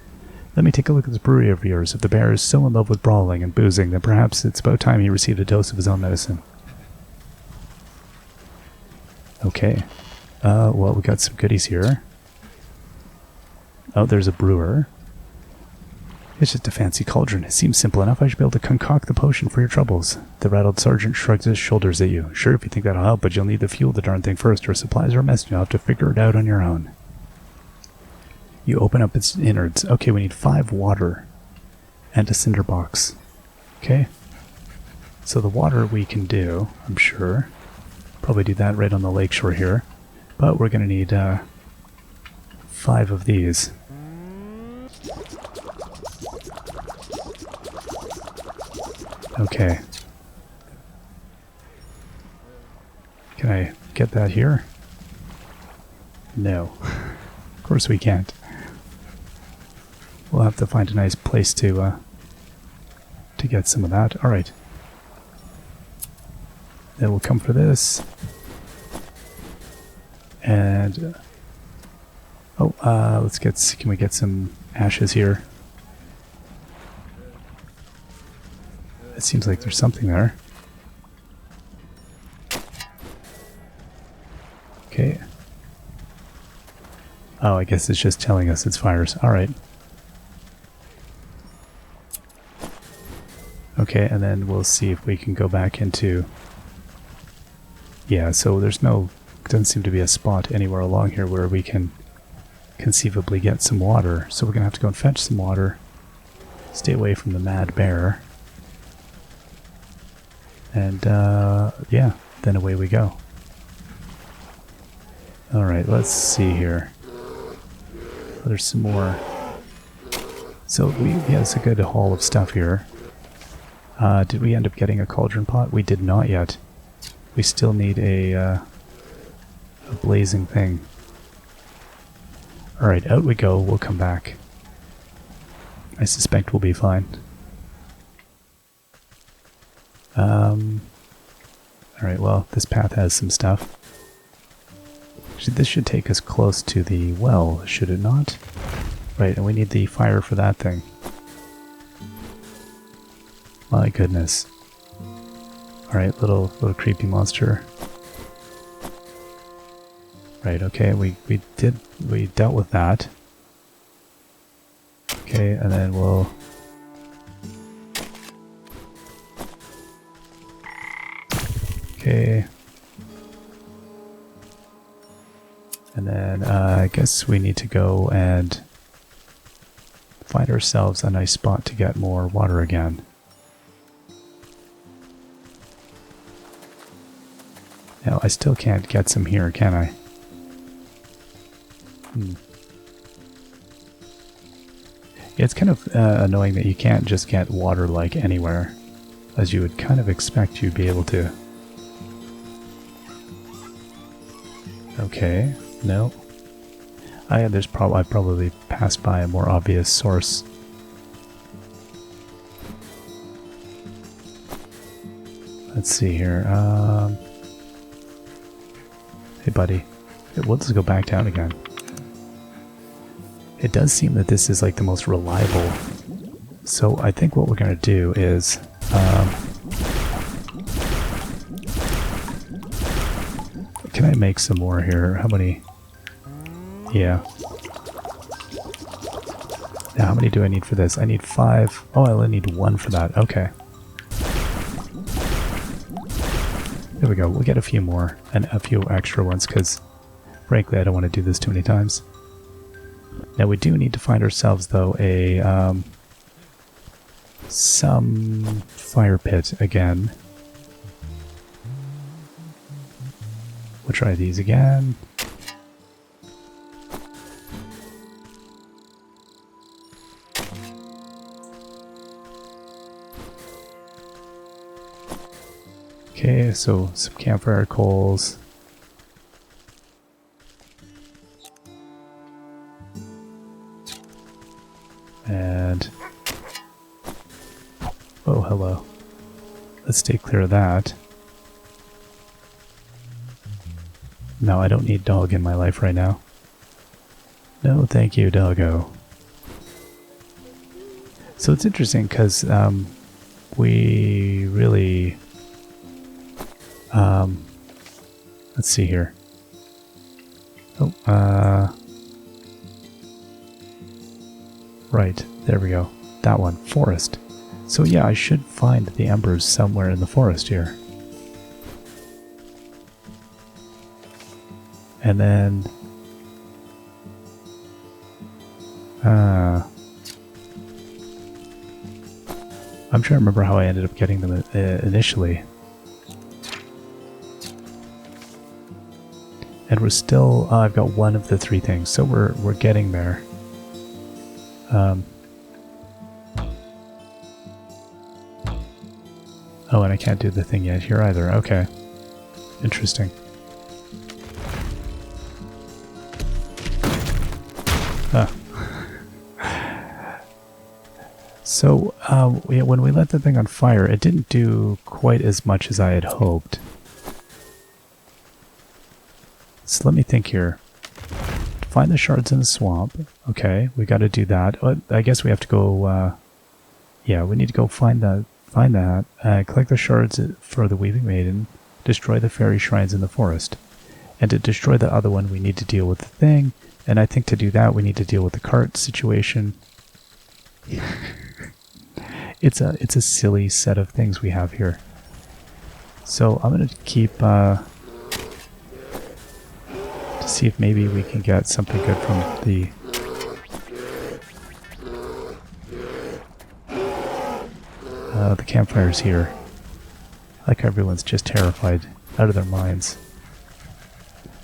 Let me take a look at this brewery of yours. If the bear is so in love with brawling and boozing, then perhaps it's about time he received a dose of his own medicine. Okay. Well, we got some goodies here. Oh, there's a brewer. It's just a fancy cauldron. It seems simple enough. I should be able to concoct the potion for your troubles. The rattled sergeant shrugs his shoulders at you. Sure, if you think that'll help, but you'll need to fuel the darn thing first, or supplies are a mess, and you'll have to figure it out on your own. You open up its innards. Okay, we need 5 water and a cinder box. Okay. So the water we can do, I'm sure. Probably do that right on the lakeshore here. But we're going to need 5 of these. Okay. Can I get that here? No. Of course we can't. We'll have to find a nice place to get some of that. Alright. Then we'll come for this. And can we get some ashes here? It seems like there's something there. Okay. Oh, I guess it's just telling us it's fires. Alright. Okay, and then we'll see if we can go back into... Yeah, so there's no... Doesn't seem to be a spot anywhere along here where we can conceivably get some water. So we're going to have to go and fetch some water. Stay away from the mad bear. And, yeah, then away we go. Alright, let's see here. There's some more. So yeah, it's a good haul of stuff here. Did we end up getting a cauldron pot? We did not yet. We still need a blazing thing. Alright, out we go. We'll come back. I suspect we'll be fine. Alright, well, this path has some stuff. Actually, this should take us close to the well, should it not? Right, and we need the fire for that thing. My goodness. Alright, little creepy monster. Right, okay, we dealt with that. Okay, and then we'll... Okay. And then I guess we need to go and find ourselves a nice spot to get more water again. Now, I still can't get some here, can I? Yeah, it's kind of annoying that you can't just get water like anywhere, as you would kind of expect you'd be able to. Okay, no. I probably passed by a more obvious source. Let's see here. Hey, buddy. We'll just go back down again. It does seem that this is like the most reliable. So I think what we're going to do is... can I make some more here? How many? Yeah. Now, how many do I need for this? I need 5. Oh, I only need 1 for that. Okay. There we go. We'll get a few more and a few extra ones because, frankly, I don't want to do this too many times. Now, we do need to find ourselves, though, a some fire pit again. We'll try these again. Okay, so some campfire coals. And... oh, hello. Let's stay clear of that. No, I don't need dog in my life right now. No, thank you, doggo. So it's interesting because we really... let's see here. Oh, right, there we go. That one, forest. So yeah, I should find the embers somewhere in the forest here. And then... I'm trying to remember how I ended up getting them initially. And we're still... I've got 1 of the 3 things, so we're getting there. Oh, and I can't do the thing yet here either. Okay. Interesting. So, yeah, when we lit the thing on fire, it didn't do quite as much as I had hoped. So let me think here. Find the shards in the swamp. Okay, we got to do that. I guess we have to go, yeah, we need to go find that, collect the shards for the Weaving Maiden, destroy the fairy shrines in the forest. And to destroy the other one, we need to deal with the thing, and I think to do that, we need to deal with the cart situation. It's a silly set of things we have here. So I'm gonna keep to see if maybe we can get something good from the campfires here. Like everyone's just terrified out of their minds.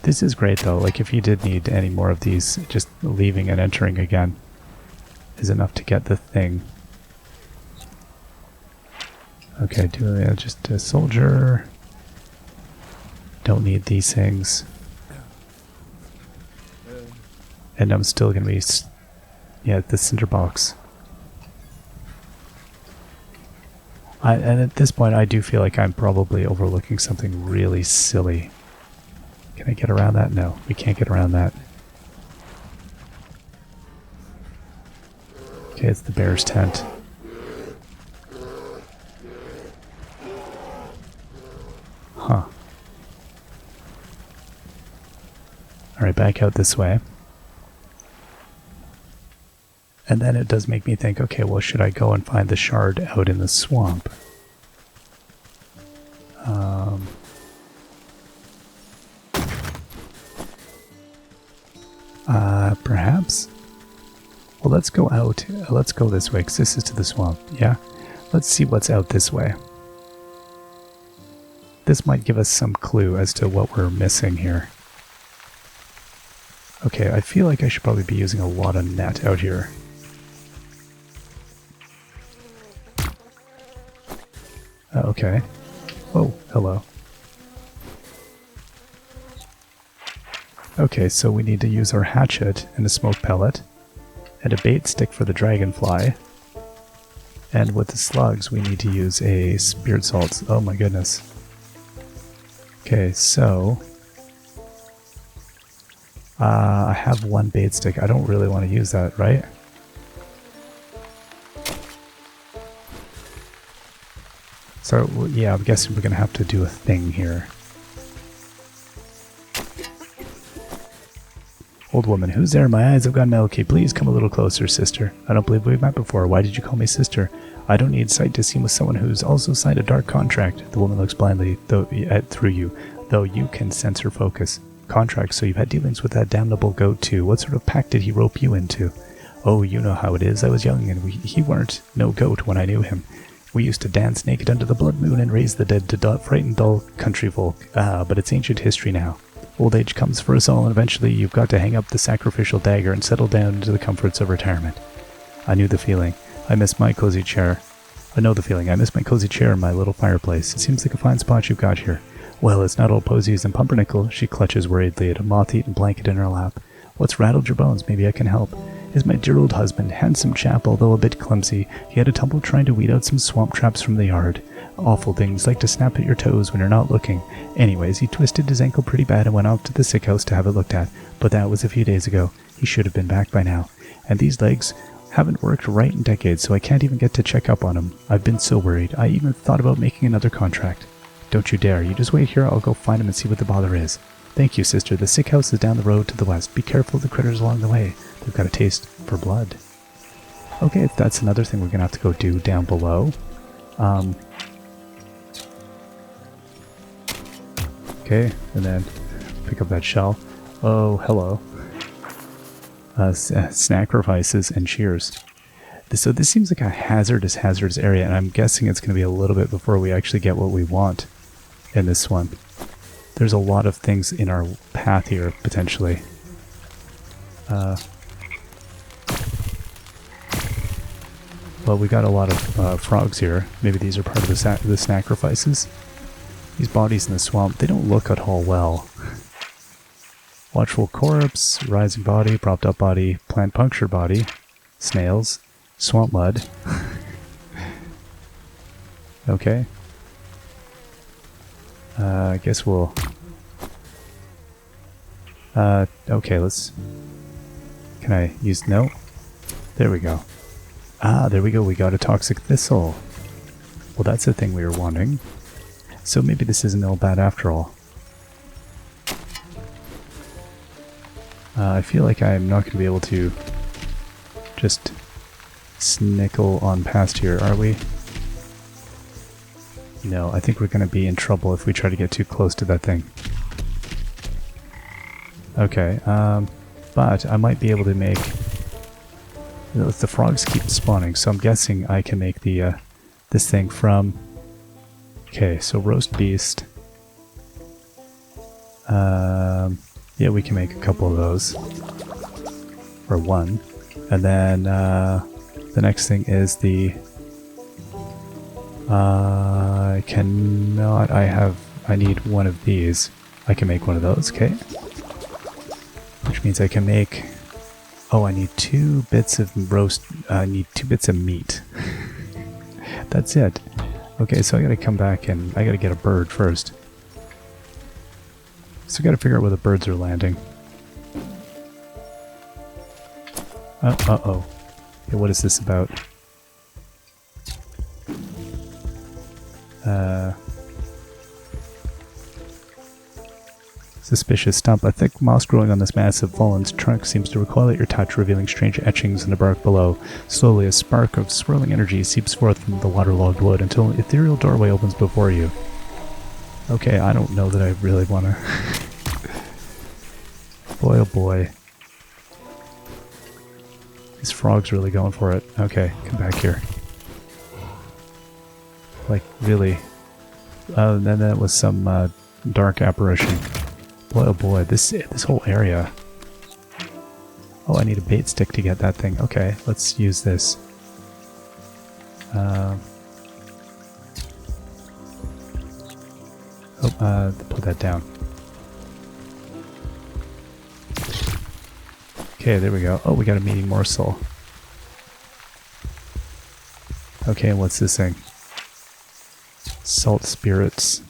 This is great though, like if you did need any more of these, just leaving and entering again is enough to get the thing. Okay, just a soldier. Don't need these things. And I'm still gonna be, yeah, the cinder box. And at this point I do feel like I'm probably overlooking something really silly. Can I get around that? No, we can't get around that. Okay, it's the bear's tent. Huh. Alright, back out this way. And then it does make me think, okay, well, should I go and find the shard out in the swamp? Perhaps? Well, let's go out. Let's go this way, because this is to the swamp, yeah? Let's see what's out this way. This might give us some clue as to what we're missing here. Okay, I feel like I should probably be using a lot of net out here. Okay. Oh, hello. Okay, so we need to use our hatchet and a smoke pellet, and a bait stick for the dragonfly. And with the slugs, we need to use a spirit salt. Oh my goodness. Okay, so I have one bait stick. I don't really want to use that, right? So, yeah, I'm guessing we're going to have to do a thing here. Old woman, who's there? My eyes have gone milky. Please come a little closer, sister. I don't believe we've met before. Why did you call me sister? I don't need sight to see with someone who's also signed a dark contract. The woman looks blindly through you, though you can sense her focus. Contract, so you've had dealings with that damnable goat too. What sort of pact did he rope you into? Oh, you know how it is. I was young and he weren't no goat when I knew him. We used to dance naked under the blood moon and raise the dead to frighten dull country folk. But it's ancient history now. Old age comes for us all, and eventually you've got to hang up the sacrificial dagger and settle down into the comforts of retirement. I knew the feeling. I miss my cozy chair. I know the feeling. I miss my cozy chair and my little fireplace. It seems like a fine spot you've got here. Well, it's not all posies and pumpernickel. She clutches worriedly at a moth-eaten blanket in her lap. What's rattled your bones? Maybe I can help. Is my dear old husband, handsome chap, although a bit clumsy. He had a tumble trying to weed out some swamp traps from the yard. Awful things like to snap at your toes when you're not looking. Anyways, he twisted his ankle pretty bad and went off to the sick house to have it looked at. But that was a few days ago. He should have been back by now. And these legs haven't worked right in decades, so I can't even get to check up on him. I've been so worried. I even thought about making another contract. Don't you dare. You just wait here. I'll go find him and see what the bother is. Thank you, sister. The sick house is down the road to the west. Be careful of the critters along the way. They've got a taste for blood. Okay, that's another thing we're going to have to go do down below. Okay, and then pick up that shell. Oh, hello. Sacrifices and shears. So this seems like a hazardous area, and I'm guessing it's going to be a little bit before we actually get what we want in this one. There's a lot of things in our path here, potentially. Well, we got a lot of frogs here. Maybe these are part of the sacrifices. These bodies in the swamp, they don't look at all well. Watchful corpse, rising body, propped up body, plant puncture body, snails, swamp mud. Okay. I guess we'll... okay, let's... Can I use... No? There we go. Ah, there we go, we got a toxic thistle. Well, that's the thing we were wanting. So maybe this isn't all bad after all. I feel like I'm not going to be able to just snickle on past here, are we? No, I think we're going to be in trouble if we try to get too close to that thing. Okay, but I might be able to make... The frogs keep spawning, so I'm guessing I can make the this thing from... Okay, so roast beast. Yeah, we can make a couple of those. Or one. And then the next thing is the... I cannot... I need one of these. I can make one of those, okay. Which means I can make... Oh, I need 2 bits of roast... I need 2 bits of meat. That's it. Okay, so I gotta come back and I gotta get a bird first. So I gotta figure out where the birds are landing. Uh-oh. Okay, what is this about? Suspicious stump. A thick moss growing on this massive fallen trunk seems to recoil at your touch, revealing strange etchings in the bark below. Slowly, a spark of swirling energy seeps forth from the waterlogged wood until an ethereal doorway opens before you. Okay, I don't know that I really want to... Boy, oh boy. These frogs really going for it. Okay, come back here. Like, really. And then that was some dark apparition. Boy, oh boy, this whole area. Oh, I need a bait stick to get that thing. Okay, let's use this. Put that down. Okay, there we go. Oh, we got a meaty morsel. Okay, what's this thing? Salt spirits.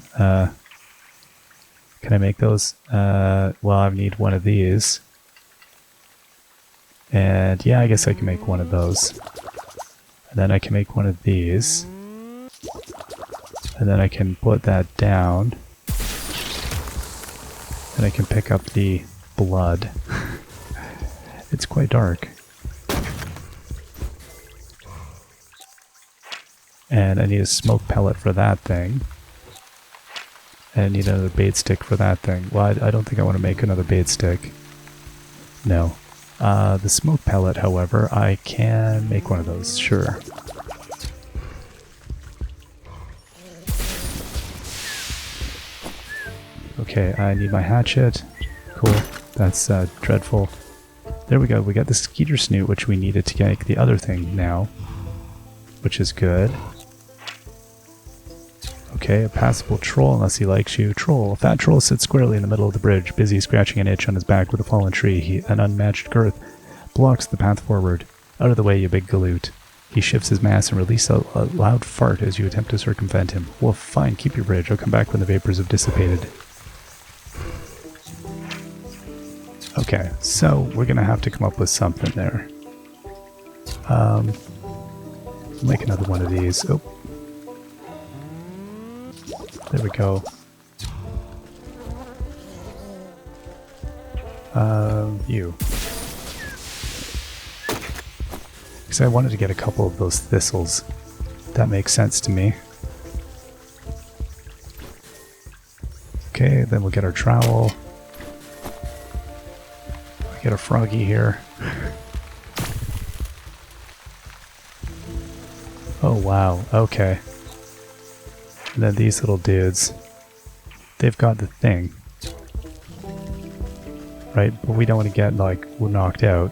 Can I make those? Well, I need one of these. And yeah, I guess I can make one of those. And then I can make one of these. And then I can put that down. And I can pick up the blood. It's quite dark. And I need a smoke pellet for that thing. And I need another bait stick for that thing. Well, I don't think I want to make another bait stick. No. The smoke pellet, however, I can make one of those, sure. Okay, I need my hatchet. Cool. That's dreadful. There we go. We got the skeeter snoot, which we needed to make the other thing now. Which is good. Okay, a passable troll unless he likes you. Troll. A fat troll sits squarely in the middle of the bridge, busy scratching an itch on his back with a fallen tree. An unmatched girth blocks the path forward. Out of the way, you big galoot. He shifts his mass and releases a loud fart as you attempt to circumvent him. Well, fine, keep your bridge. I'll come back when the vapors have dissipated. Okay, so we're gonna have to come up with something there. Make another one of these. Oh. There we go. You. Because I wanted to get a couple of those thistles. That makes sense to me. Okay, then we'll get our trowel. Get a froggy here. Oh wow, okay. And then these little dudes, they've got the thing. Right, but we don't want to get, like, knocked out.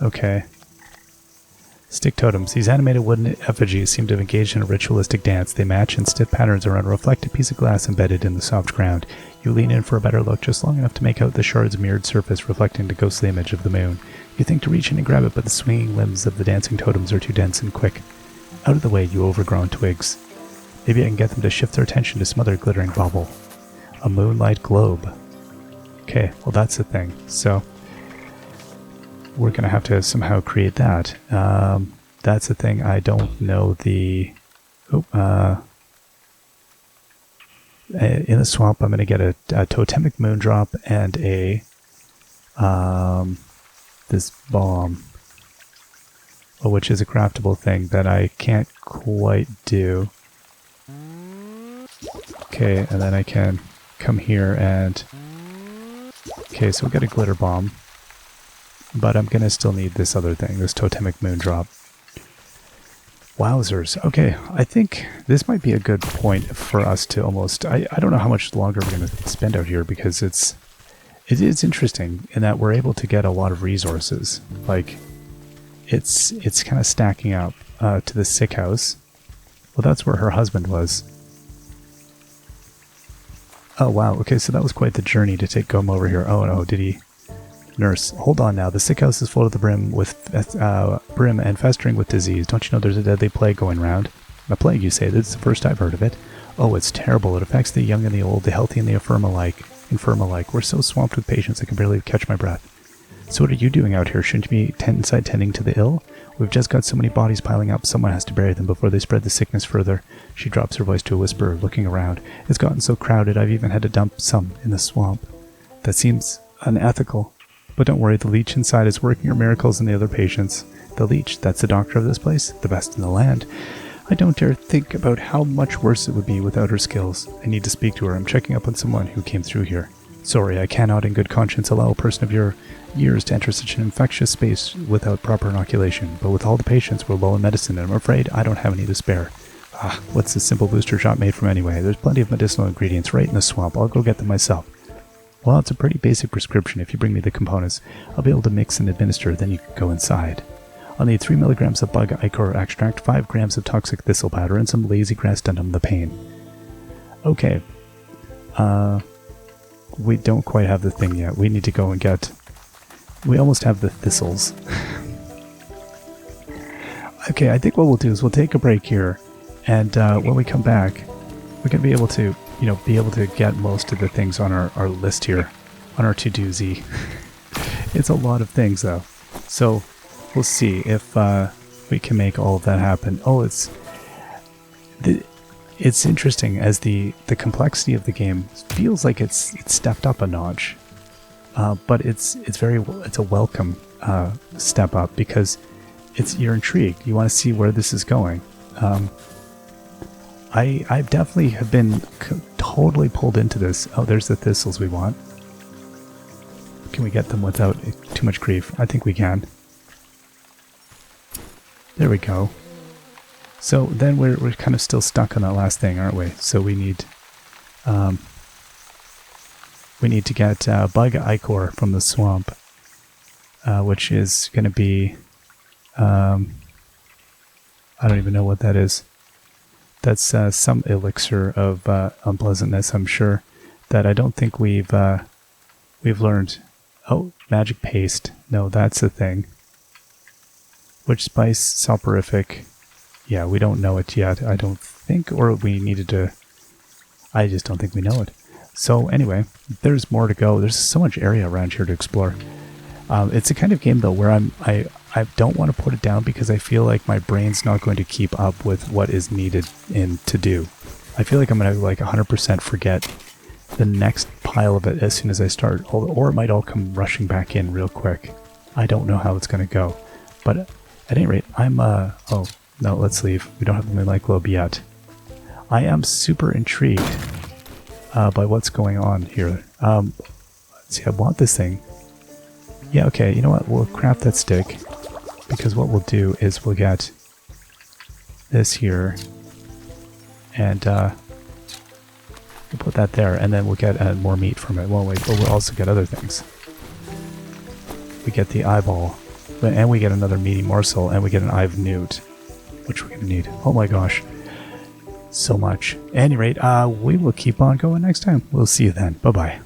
Okay. Stick totems. These animated wooden effigies seem to have engaged in a ritualistic dance. They match in stiff patterns around a reflected piece of glass embedded in the soft ground. You lean in for a better look, just long enough to make out the shard's mirrored surface reflecting the ghostly image of the moon. You think to reach in and grab it, but the swinging limbs of the dancing totems are too dense and quick. Out of the way, you overgrown twigs. Maybe I can get them to shift their attention to some other glittering bauble. A moonlight globe. Okay, well that's the thing. So we're going to have to somehow create that. That's the thing. I don't know the... in the swamp, I'm going to get a totemic moondrop and a this bomb, which is a craftable thing that I can't quite do. Okay, and then I can come here and... Okay, so we'll get a glitter bomb. But I'm going to still need this other thing, this totemic moondrop. Wowzers. Okay, I think this might be a good point for us to almost... I don't know how much longer we're going to spend out here, because it is interesting in that we're able to get a lot of resources. Like, it's kind of stacking up to the sick house. Well, that's where her husband was. Oh, wow. Okay, so that was quite the journey to come over here. Oh, no, did he... Nurse, hold on now. The sick house is full to the brim and festering with disease. Don't you know there's a deadly plague going round? A plague, you say? This is the first I've heard of it. Oh, it's terrible. It affects the young and the old, the healthy and the infirm alike. We're so swamped with patients I can barely catch my breath. So what are you doing out here? Shouldn't you be inside tending to the ill? We've just got so many bodies piling up, someone has to bury them before they spread the sickness further. She drops her voice to a whisper, looking around. It's gotten so crowded, I've even had to dump some in the swamp. That seems unethical. But don't worry, the leech inside is working her miracles in the other patients. The leech, that's the doctor of this place, the best in the land. I don't dare think about how much worse it would be without her skills. I need to speak to her. I'm checking up on someone who came through here. Sorry, I cannot in good conscience allow a person of your years to enter such an infectious space without proper inoculation, but with all the patients, we're low in medicine, and I'm afraid I don't have any to spare. Ah, what's this simple booster shot made from anyway? There's plenty of medicinal ingredients right in the swamp. I'll go get them myself. Well, it's a pretty basic prescription. If you bring me the components, I'll be able to mix and administer, then you can go inside. I'll need 3 milligrams of bug ichor extract, 5 grams of toxic thistle powder, and some lazy grass to numb the pain. Okay. We don't quite have the thing yet. We need to go and get... We almost have the thistles. Okay, I think what we'll do is we'll take a break here, and when we come back, we're going to be able to, be able to get most of the things on our list here, on our to-do-zy. It's a lot of things, though. So, we'll see if we can make all of that happen. Oh, it's interesting as the complexity of the game feels like it's stepped up a notch, but it's a welcome step up because you're intrigued. You want to see where this is going. I definitely have been totally pulled into this. Oh, there's the thistles we want. Can we get them without too much grief? I think we can. There we go. So then we're kind of still stuck on that last thing, aren't we? So we need to get bug ichor from the swamp, which is going to be I don't even know what that is. That's some elixir of unpleasantness, I'm sure, that I don't think we've learned. Oh, magic paste. No, that's the thing. Which spice? Soporific. Yeah, we don't know it yet, I don't think, or we needed to... I just don't think we know it. So anyway, there's more to go. There's so much area around here to explore. It's a kind of game, though, where I don't want to put it down because I feel like my brain's not going to keep up with what is needed to do. I feel like I'm going to 100% forget the next pile of it as soon as I start, or it might all come rushing back in real quick. I don't know how it's going to go. But at any rate, I'm... oh, no, let's leave. We don't have the Moonlight Globe yet. I am super intrigued by what's going on here. Let's see, I want this thing. Yeah, okay, you know what? We'll craft that stick. Because what we'll do is we'll get this here. And we'll put that there. And then we'll get more meat from it. Well, wait, but we'll also get other things. We get the eyeball. And we get another meaty morsel. And we get an eye of newt. Which we're going to need. Oh my gosh. So much. At any rate, we will keep on going next time. We'll see you then. Bye-bye.